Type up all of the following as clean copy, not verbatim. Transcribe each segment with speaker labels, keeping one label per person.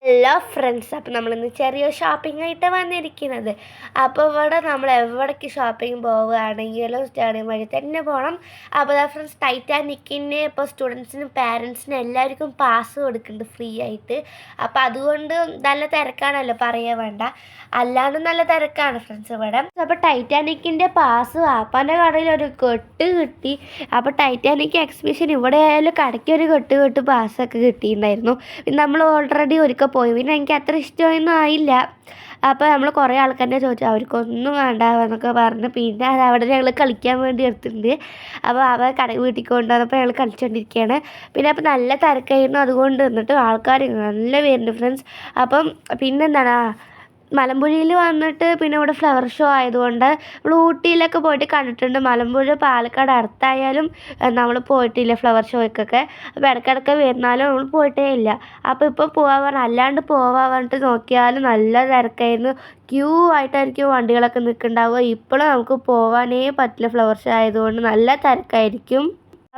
Speaker 1: Hello friends, അപ്പോൾ നമ്മളിന്ന് ചെറിയ ഷോപ്പിംഗ് ആയിട്ട് വന്നിരിക്കുന്നത്. അപ്പോൾ ഇവിടെ നമ്മൾ എവിടേക്ക് ഷോപ്പിംഗ് പോവുകയാണെങ്കിലും സ്റ്റേഡിയം വഴി തന്നെ പോകണം. അപ്പോൾ ഫ്രണ്ട്സ്, ടൈറ്റാനിക്കിന് ഇപ്പോൾ സ്റ്റുഡൻസിനും പാരൻസിനും എല്ലാവർക്കും പാസ് കൊടുക്കുന്നുണ്ട് ഫ്രീ ആയിട്ട്. അപ്പോൾ അതുകൊണ്ട് നല്ല തിരക്കാണല്ലോ, പറയാൻ വേണ്ട, അല്ലാണ്ട് നല്ല തിരക്കാണ് ഫ്രണ്ട്സ് ഇവിടെ. അപ്പോൾ ടൈറ്റാനിക്കിൻ്റെ പാസ് വാപ്പാൻ്റെ കടയിൽ ഒരു കെട്ട് കിട്ടി. അപ്പോൾ ടൈറ്റാനിക് എക്സിബിഷൻ ഇവിടെ ആയാലും കടയ്ക്ക് ഒരു കെട്ട് പാസ്സൊക്കെ കിട്ടിയിട്ടുണ്ടായിരുന്നു. നമ്മൾ ഓൾറെഡി ഒരിക്കൽ പോയി, പിന്നെ എനിക്ക് അത്ര ഇഷ്ടമൊന്നും ആയില്ല. അപ്പോൾ നമ്മൾ കുറേ ആൾക്കാരെ ചോദിച്ചു, അവർക്കൊന്നും വേണ്ട എന്നൊക്കെ പറഞ്ഞു. പിന്നെ അത് അവിടെ ഞങ്ങൾ കളിക്കാൻ വേണ്ടി എടുത്തിട്ടുണ്ട്. അപ്പോൾ വീട്ടിൽ കൊണ്ടുവന്നപ്പോൾ ഞങ്ങൾ കളിച്ചുകൊണ്ടിരിക്കുകയാണ്. പിന്നെ അപ്പോൾ നല്ല തിരക്കായിരുന്നു, അതുകൊണ്ട് നിന്നിട്ട് ആൾക്കാർ നല്ല പേരുണ്ട് ഫ്രണ്ട്സ്. അപ്പം പിന്നെന്താണ്, മലമ്പുഴയിൽ വന്നിട്ട് പിന്നെ ഇവിടെ ഫ്ലവർ ഷോ ആയതുകൊണ്ട് നമ്മൾ ഊട്ടിയിലൊക്കെ പോയിട്ട് കണ്ടിട്ടുണ്ട്. മലമ്പുഴ പാലക്കാട് അടുത്തായാലും നമ്മൾ പോയിട്ടില്ല ഫ്ലവർ ഷോയ്ക്കൊക്കെ. അപ്പോൾ ഇടയ്ക്കിടയ്ക്ക് വരുന്നാലും നമ്മൾ പോയിട്ടേ ഇല്ല. അപ്പോൾ ഇപ്പോൾ പോകാൻ പറഞ്ഞാൽ അല്ലാണ്ട് പോകാൻ പറഞ്ഞിട്ട് നോക്കിയാലും നല്ല തിരക്കായിരുന്നു. ക്യൂ ആയിട്ടായിരിക്കും വണ്ടികളൊക്കെ നിൽക്കുന്നുണ്ടാവുക. ഇപ്പോഴും നമുക്ക് പോകാനേ പറ്റില്ല, ഫ്ലവർ ഷോ ആയതുകൊണ്ട് നല്ല തിരക്കായിരിക്കും.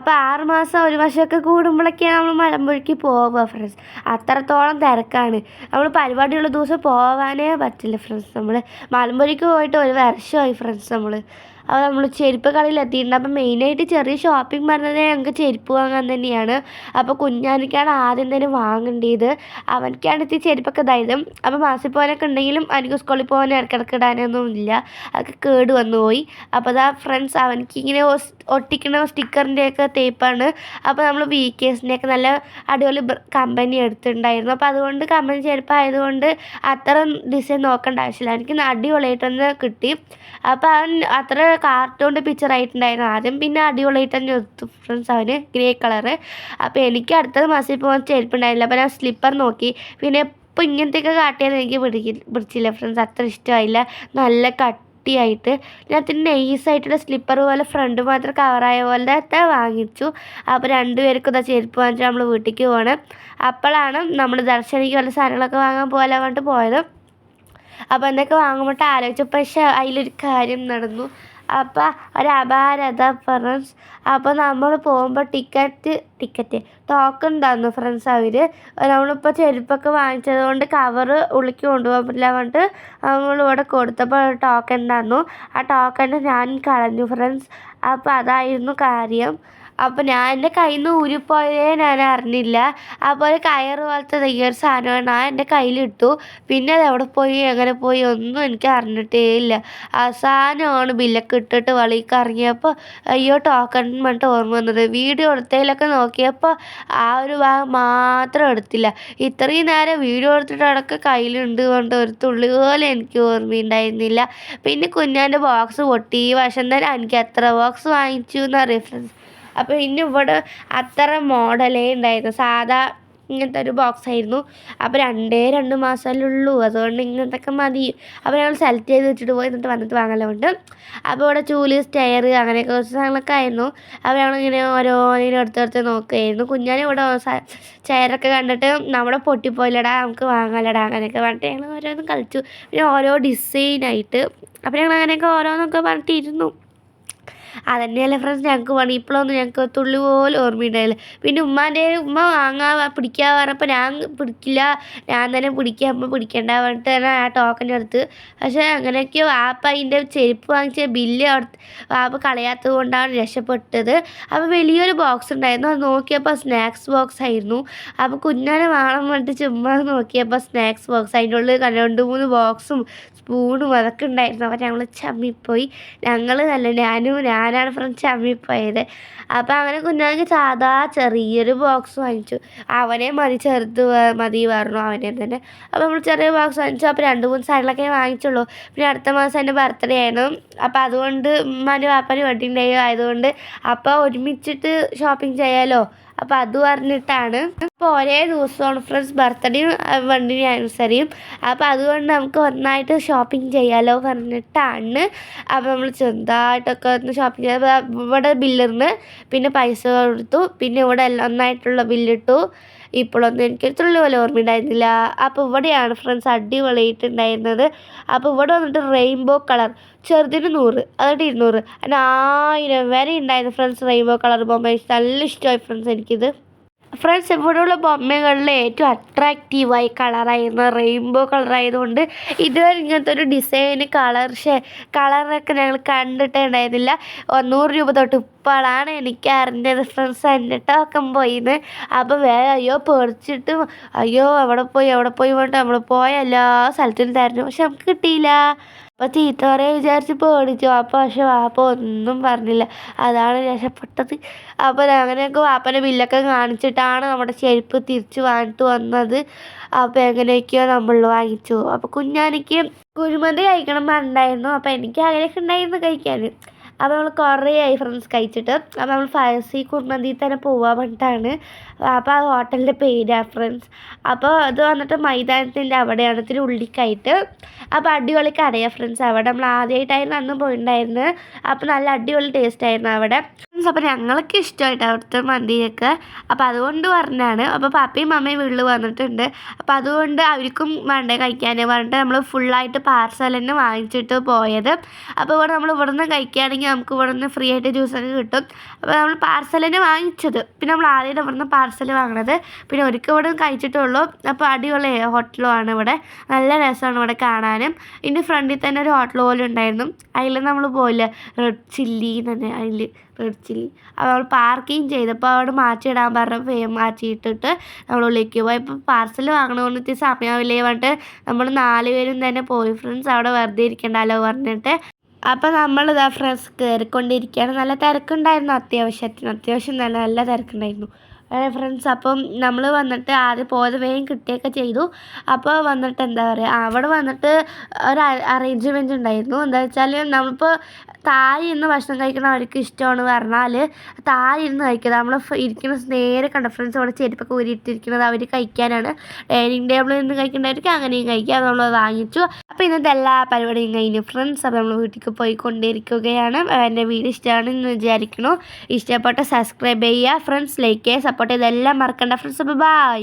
Speaker 1: അപ്പോൾ 6 മാസം 1 വർഷമൊക്കെ കൂടുമ്പോഴൊക്കെയാണ് നമ്മൾ മലമ്പുഴയ്ക്ക് പോവുക ഫ്രണ്ട്സ്. അത്രത്തോളം തിരക്കാണ്. നമ്മൾ പരിപാടിയുള്ള ദിവസം പോകാനേ പറ്റില്ല ഫ്രണ്ട്സ്. നമ്മൾ മലമ്പുഴയ്ക്ക് പോയിട്ട് 1 വർഷമായി ഫ്രണ്ട്സ്. അപ്പോൾ നമ്മൾ ചെരുപ്പ് കടയിൽ എത്തിയിട്ടുണ്ട്. അപ്പോൾ മെയിനായിട്ട് ചെറിയ ഷോപ്പിംഗ് പറഞ്ഞത് ഞങ്ങൾക്ക് ചെരുപ്പ് വാങ്ങാൻ തന്നെയാണ്. അപ്പോൾ കുഞ്ഞാനിക്കാണ് ആദ്യം തന്നെ വാങ്ങേണ്ടത്. അവനക്കാണ് എത്തി ചെരുപ്പൊക്കെ ധൈര്യം. അപ്പോൾ മാസിൽ പോകാനൊക്കെ ഉണ്ടെങ്കിലും എനിക്ക് സ്കൂളിൽ പോകാൻ ഇടയ്ക്കിടയ്ക്ക് ഇടാനൊന്നും ഇല്ല, അതൊക്കെ കേട് വന്നു പോയി. അപ്പോൾ അതാ ഫ്രണ്ട്സ്, അവനക്ക് ഇങ്ങനെ ഒട്ടിക്കുന്ന സ്റ്റിക്കറിൻ്റെയൊക്കെ തേപ്പാണ്. അപ്പോൾ നമ്മൾ VKസിൻ്റെയൊക്കെ നല്ല അടിപൊളി കമ്പനി എടുത്തിട്ടുണ്ടായിരുന്നു. അപ്പോൾ അതുകൊണ്ട് കമ്പനി ചെരുപ്പായതുകൊണ്ട് അത്ര ഡിസൈൻ നോക്കേണ്ട ആവശ്യമില്ല, എനിക്ക് അടിപൊളിയായിട്ടൊന്ന് കിട്ടി. അപ്പോൾ അവൻ അത്ര കാർട്ടൂണിൻ്റെ പിക്ചർ ആയിട്ടുണ്ടായിരുന്നു ആദ്യം, പിന്നെ അടിപൊളിയായിട്ട് തന്നെ എടുത്തു ഫ്രണ്ട്സ് അവന്, ഗ്രേ കളറ്. അപ്പോൾ എനിക്ക് അടുത്തത് മാസിൽ പോകാൻ ചെരുപ്പുണ്ടായില്ല. അപ്പോൾ ഞാൻ സ്ലിപ്പർ നോക്കി. പിന്നെ ഇപ്പോൾ ഇങ്ങനത്തെയൊക്കെ കാട്ടിയാൽ എനിക്ക് പിടിച്ചില്ല ഫ്രണ്ട്സ്, അത്ര ഇഷ്ടമായില്ല. നല്ല കട്ടിയായിട്ട് ഞാൻ നൈസായിട്ടുള്ള സ്ലിപ്പർ പോലെ ഫ്രണ്ട് മാത്രം കവറായ പോലത്തെ വാങ്ങിച്ചു. അപ്പോൾ 2 പേർക്കും ഇതാ ചെരുപ്പ് വാങ്ങിച്ചു നമ്മൾ വീട്ടിലേക്ക് പോകണം. അപ്പോഴാണ് നമ്മൾ ദർശനിക്ക് വല്ല സാധനങ്ങളൊക്കെ വാങ്ങാൻ പോലെ പറഞ്ഞിട്ട് പോയത്. അപ്പോൾ എന്തൊക്കെ വാങ്ങുമ്പോട്ട് ആലോചിച്ചപ്പോൾ പക്ഷേ അതിലൊരു കാര്യം നടന്നു. അപ്പോൾ ഒരു അപാരത ഫ്രണ്ട്സ്. അപ്പോൾ നമ്മൾ പോകുമ്പോൾ ടിക്കറ്റ് ടോക്കൺ തന്നു ഫ്രണ്ട്സ് അവർ. നമ്മളിപ്പോൾ ചെരുപ്പൊക്കെ വാങ്ങിച്ചത് കൊണ്ട് കവറ് ഉള്ളിലേക്ക് കൊണ്ടുപോകാൻ പറ്റില്ല പറഞ്ഞിട്ട് നമ്മളിവിടെ കൊടുത്തപ്പോൾ ടോക്കൺ തന്നു. ആ ടോക്കൺ ഞാൻ കളഞ്ഞു ഫ്രണ്ട്സ്. അപ്പോൾ അതായിരുന്നു കാര്യം. അപ്പോൾ എൻ്റെ കയ്യിൽ നിന്ന് ഊരിപ്പോയതേ ഞാൻ അറിഞ്ഞില്ല. അപ്പോൾ ഒരു കയറ് പോലത്തെ ഒരു സാധനമാണ് എൻ്റെ കയ്യിലിട്ടു. പിന്നെ അത് എവിടെ പോയി എങ്ങനെ പോയി ഒന്നും എനിക്ക് അറിഞ്ഞിട്ടേ ഇല്ല. അവസാനമാണ് ബില്ലൊക്കെ ഇട്ടിട്ട് വെളിയിലേക്ക് ഇറങ്ങിയപ്പോൾ അയ്യോ ടോക്കൺ പറഞ്ഞിട്ട് ഓർമ്മ വന്നത്. വീഡിയോ എടുത്തതിലൊക്കെ നോക്കിയപ്പോൾ ആ ഒരു ഭാഗം മാത്രം എടുത്തില്ല. ഇത്രയും നേരം വീഡിയോ എടുത്തിട്ട് അടക്കം കയ്യിലുണ്ട് കൊണ്ട് ഒരു തുള്ളി പോലെ എനിക്ക് ഓർമ്മയുണ്ടായിരുന്നില്ല. പിന്നെ കുഞ്ഞാൻ്റെ ബോക്സ് പൊട്ടി. ഈ വർഷം തന്നെ എനിക്ക് എത്ര ബോക്സ് വാങ്ങിച്ചു എന്നറിയാം ഫ്രണ്ട്സ്. അപ്പോൾ ഇനി ഇവിടെ അത്ര മോഡലേ ഉണ്ടായിരുന്നു, സാധാ ഇങ്ങനത്തെ ഒരു ബോക്സ് ആയിരുന്നു. അപ്പോൾ 2 മാസമല്ലേ ഉള്ളൂ, അതുകൊണ്ട് ഇങ്ങനത്തെയൊക്കെ മതി. അപ്പോൾ ഞങ്ങൾ സെലക്ട് ചെയ്ത് വെച്ചിട്ട് പോയി, എന്നിട്ട് വന്നിട്ട് വാങ്ങലുണ്ട്. അപ്പോൾ ഇവിടെ ചൂല്, സ്റ്റെയർ അങ്ങനെയൊക്കെ കുറച്ച് സാധനങ്ങളൊക്കെ ആയിരുന്നു. അപ്പോൾ ഞങ്ങളിങ്ങനെ ഓരോന്നിനും എടുത്തെടുത്ത് നോക്കുകയായിരുന്നു. കുഞ്ഞാനും ഇവിടെ ചെയറൊക്കെ കണ്ടിട്ട് നമ്മുടെ പൊട്ടിപ്പോയില്ലടാ നമുക്ക് വാങ്ങാലടാ അങ്ങനെയൊക്കെ പറഞ്ഞിട്ട് ഞങ്ങൾ ഓരോന്നും കളിച്ചു. പിന്നെ ഓരോ ഡിസൈനായിട്ട് അപ്പോൾ ഞങ്ങൾ അങ്ങനെയൊക്കെ ഓരോന്നൊക്കെ പറഞ്ഞിട്ടിരുന്നു. അതന്നെയല്ലേ ഫ്രണ്ട്സ് ഞങ്ങൾക്ക് വേണം. ഇപ്പോഴൊന്നും ഞങ്ങൾക്ക് തുള്ളി പോലും ഓർമ്മയുണ്ടായില്ല. പിന്നെ ഉമ്മ പിടിക്കാൻ പറഞ്ഞപ്പോൾ ഞാൻ പിടിക്കില്ല, ഞാൻ തന്നെ പിടിക്കുക, അമ്മ പിടിക്കണ്ട പറഞ്ഞിട്ട് തന്നെ ആ ടോക്കൺ എടുത്ത്. പക്ഷേ അങ്ങനെയൊക്കെ വാപ്പ അതിൻ്റെ ചെരുപ്പ് വാങ്ങിച്ച ബില്ല് വാപ്പ കളയാത്തത് കൊണ്ടാണ് രക്ഷപ്പെട്ടത്. അപ്പോൾ വലിയൊരു ബോക്സ് ഉണ്ടായിരുന്നു, അത് നോക്കിയപ്പോൾ സ്നാക്സ് ബോക്സ് ആയിരുന്നു. അപ്പോൾ കുഞ്ഞാനെ വേണം പറഞ്ഞിട്ട് ചുമ്മാ നോക്കിയപ്പോൾ സ്നാക്സ് ബോക്സ്, അതിൻ്റെ ഉള്ളിൽ 2-3 ബോക്സും സ്പൂണും അതൊക്കെ ഉണ്ടായിരുന്നു. അപ്പോൾ ഞങ്ങൾ ചമ്മിപ്പോയി. ഞാനാണ് ഫ്രണ്ട്സ് ചമ്മിപ്പോയത്. അപ്പോൾ അങ്ങനെ കുഞ്ഞാనికి സാധാ ചെറിയൊരു ബോക്സ് വാങ്ങിച്ചു. അവനെ ചെറുത് മതി പറഞ്ഞു അവനെ തന്നെ. അപ്പോൾ നമ്മൾ ചെറിയ ബോക്സ് വാങ്ങിച്ചു. അപ്പോൾ 2-3 സാധനങ്ങളൊക്കെ വാങ്ങിച്ചുള്ളൂ. പിന്നെ അടുത്ത മാസം എൻ്റെ ബർത്ത്ഡേ ആയിരുന്നു. അപ്പോൾ അതുകൊണ്ട് ഉമ്മാൻ്റെ വാപ്പാൻ്റെ വെഡിങ് ഡേ ആയതുകൊണ്ട് അപ്പോൾ ഒരുമിച്ചിട്ട് ഷോപ്പിംഗ് ചെയ്യാമല്ലോ, അപ്പോൾ അത് പറഞ്ഞിട്ടാണ്. അപ്പോൾ ഒരേ ദിവസമാണ് ഫ്രണ്ട്സ് ബർത്ത്ഡേയും വെഡിങ് ആനിവേഴ്സറിയും. അപ്പോൾ അതുകൊണ്ട് നമുക്ക് ഒന്നായിട്ട് ഷോപ്പിംഗ് ചെയ്യാമല്ലോ പറഞ്ഞിട്ടാണ്. അപ്പോൾ നമ്മൾ ചെറുതായിട്ടൊക്കെ ഒന്ന് ഷോപ്പിംഗ് ചെയ്ത് ഇവിടെ ബില്ലിരുന്ന് പിന്നെ പൈസ കൊടുത്തു. പിന്നെ ഇവിടെ ഒന്നായിട്ടുള്ള ബില്ലിട്ടു. ഇപ്പോഴൊന്നും എനിക്ക് തുള്ളി പോലെ ഓർമ്മയുണ്ടായിരുന്നില്ല. അപ്പോൾ ഇവിടെയാണ് ഫ്രണ്ട്സ് അടിപൊളിയായിട്ടുണ്ടായിരുന്നത്. അപ്പോൾ ഇവിടെ വന്നിട്ട് റെയിൻബോ കളർ ചെറുതിന് 100, അതുകൊണ്ട് 200, അങ്ങനെ 1000 വരെ ഉണ്ടായിരുന്നു ഫ്രണ്ട്സ്. റെയിൻബോ കളർ ബൊമ്മ നല്ല ഇഷ്ടമായി ഫ്രണ്ട്സ് എനിക്കിത്. ഫ്രണ്ട്സ് ഇവിടെയുള്ള ബൊമ്മകളിൽ ഏറ്റവും അട്രാക്റ്റീവായി കളറായിരുന്നു റെയിൻബോ കളറായതുകൊണ്ട് ഇതുവരെ ഇങ്ങനത്തെ ഒരു ഡിസൈന് കളറൊക്കെ ഞങ്ങൾ കണ്ടിട്ടേ ഉണ്ടായിരുന്നില്ല. 100 രൂപ തൊട്ട് ഇപ്പോഴാണ് എനിക്ക് അറിഞ്ഞത് ഫ്രണ്ട്സ്. എന്നിട്ട് നോക്കാൻ പോയിന്ന്. അപ്പോൾ വേറെ പേടിച്ചിട്ട് എവിടെ പോയി പറഞ്ഞിട്ട് നമ്മൾ പോയ എല്ലാ സ്ഥലത്തും തരുന്നു. പക്ഷെ നമുക്ക് കിട്ടിയില്ല. അപ്പോൾ ചീത്ത പറയാൻ വിചാരിച്ച് പേടിച്ചു. പക്ഷെ വാപ്പ ഒന്നും പറഞ്ഞില്ല. അതാണ് രക്ഷപ്പെട്ടത്. അപ്പോൾ അങ്ങനെയൊക്കെ വാപ്പൻ്റെ ബില്ലൊക്കെ കാണിച്ചിട്ടാണ് നമ്മുടെ ചെരുപ്പ് തിരിച്ച് വാങ്ങിട്ട് വന്നത്. അപ്പോൾ എങ്ങനെയൊക്കെയോ നമ്മൾ വാങ്ങിച്ചു. അപ്പോൾ കുഞ്ഞാനിക്ക് കുഴിമന്തി കഴിക്കണം പറഞ്ഞിട്ടുണ്ടായിരുന്നു. അപ്പോൾ എനിക്ക് അങ്ങനെയൊക്കെ ഉണ്ടായിരുന്നു കഴിക്കാൻ. അപ്പോൾ നമ്മൾ കുറേ ആയി ഫ്രണ്ട്സ് കഴിച്ചിട്ട്. അപ്പോൾ നമ്മൾ ഫയസി കുഴിമന്തി തന്നെ പോവാൻ പറഞ്ഞിട്ടാണ്. അപ്പോൾ ആ ഹോട്ടലിൻ്റെ പേരാണ് ഫ്രണ്ട്സ്. അപ്പോൾ അത് വന്നിട്ട് മൈതാനത്തിൻ്റെ അവിടെയാണ്, ഇത്തിരി ഉള്ളിക്കായിട്ട്. അപ്പോൾ അടിപൊളി കടയാണ് ഫ്രണ്ട്സ്. അവിടെ നമ്മൾ ആദ്യമായിട്ടായിരുന്നു അന്ന് പോയിട്ടുണ്ടായിരുന്നത്. അപ്പോൾ നല്ല അടിപൊളി ടേസ്റ്റ് ആയിരുന്നു അവിടെ ഫ്രണ്ട്സ്. അപ്പോൾ ഞങ്ങൾക്ക് ഇഷ്ടമായിട്ട് അവിടുത്തെ മന്തിയൊക്കെ. അപ്പോൾ അതുകൊണ്ട് പറഞ്ഞാണ്. അപ്പോൾ പപ്പയും മമ്മയും വീട്ടിൽ വന്നിട്ടുണ്ട്. അപ്പോൾ അതുകൊണ്ട് അവർക്കും വേണ്ടേ കഴിക്കാൻ പറഞ്ഞിട്ട് നമ്മൾ ഫുള്ളായിട്ട് പാർസൽ തന്നെ വാങ്ങിച്ചിട്ട് പോയത്. അപ്പോൾ ഇവിടെ നമ്മൾ ഇവിടെ നിന്ന് കഴിക്കുകയാണെങ്കിൽ നമുക്ക് ഇവിടെ നിന്ന് ഫ്രീ ആയിട്ട് ജ്യൂസൊക്കെ കിട്ടും. അപ്പോൾ നമ്മൾ പാർസൽ തന്നെ വാങ്ങിച്ചത്. പിന്നെ നമ്മൾ ആദ്യം ഇവിടെ നിന്ന് പാർസൽ വാങ്ങണത്. പിന്നെ ഒരിക്കൽ ഇവിടെ കഴിച്ചിട്ടുള്ളൂ. അപ്പോൾ അടിപൊളി ഹോട്ടലുമാണ് ഇവിടെ. നല്ല രസമാണ് ഇവിടെ കാണാനും. ഇതിൻ്റെ ഫ്രണ്ടിൽ തന്നെ ഒരു ഹോട്ടൽ പോലും ഉണ്ടായിരുന്നു. അതിൽ നമ്മൾ പോയില്ല, റെഡ് ചില്ലി തന്നെ, അതിൽ റെഡ് ചില്ലി. അപ്പോൾ നമ്മൾ പാർക്കിങ് ചെയ്തപ്പോൾ അവിടെ മാറ്റിയിടാൻ പറഞ്ഞപ്പോൾ മാറ്റിയിട്ടിട്ട് നമ്മൾ ഉള്ളിലേക്ക് പോയി. ഇപ്പോൾ പാർസൽ വാങ്ങണമെന്ന് ഇത്തിരി സമയമില്ലേ പറഞ്ഞിട്ട് നമ്മൾ 4 പേരും തന്നെ പോയി ഫ്രണ്ട്സ്. അവിടെ വെറുതെ ഇരിക്കണ്ടല്ലോ പറഞ്ഞിട്ട്. അപ്പോൾ നമ്മളിതാ ഫ്രണ്ട്സ് കയറിക്കൊണ്ടിരിക്കുകയാണ്. നല്ല തിരക്കുണ്ടായിരുന്നു. അത്യാവശ്യം നല്ല തിരക്കുണ്ടായിരുന്നു ഫ്രണ്ട്സ്. അപ്പം നമ്മൾ വന്നിട്ട് ആദ്യം പോയത് വേഗം കിട്ടുകയൊക്കെ ചെയ്തു. അപ്പോൾ വന്നിട്ട് എന്താ പറയുക, അവിടെ വന്നിട്ട് ഒരു അറേഞ്ച്മെൻറ്റ് ഉണ്ടായിരുന്നു. എന്താ വെച്ചാൽ നമ്മളിപ്പോൾ താഴെ ഇരുന്ന് ഭക്ഷണം കഴിക്കണം അവർക്ക് ഇഷ്ടമാണ് പറഞ്ഞാൽ താഴെ ഇരുന്ന് കഴിക്കുക. നമ്മൾ ഇരിക്കുന്ന നേരെ കണ്ട ഫ്രണ്ട്സ് അവിടെ ചെരുപ്പൊക്കെ ഊരിയിട്ടിരിക്കുന്നത് അവർ കഴിക്കാനാണ്. ഡൈനിങ് ടേബിളിൽ നിന്ന് കഴിക്കേണ്ടവർക്ക് അങ്ങനെയും കഴിക്കാം. നമ്മൾ വാങ്ങിച്ചു. അപ്പോൾ ഇന്നത്തെ എല്ലാ പരിപാടിയും കഴിഞ്ഞു ഫ്രണ്ട്സ്. അപ്പോൾ നമ്മൾ വീട്ടിലേക്ക് പോയിക്കൊണ്ടിരിക്കുകയാണ്. എൻ്റെ വീഡിയോ ഇഷ്ടമാണെന്ന് വിചാരിക്കുന്നു. ഇഷ്ടപ്പെട്ട സബ്സ്ക്രൈബ് ചെയ്യുക ഫ്രണ്ട്സ്, ലൈക്ക് ചെയ്യുക, സപ്പോർട്ട് ചെയ്തെല്ലാം മറക്കണ്ട ഫ്രണ്ട്സ്. അപ്പോൾ ബൈ.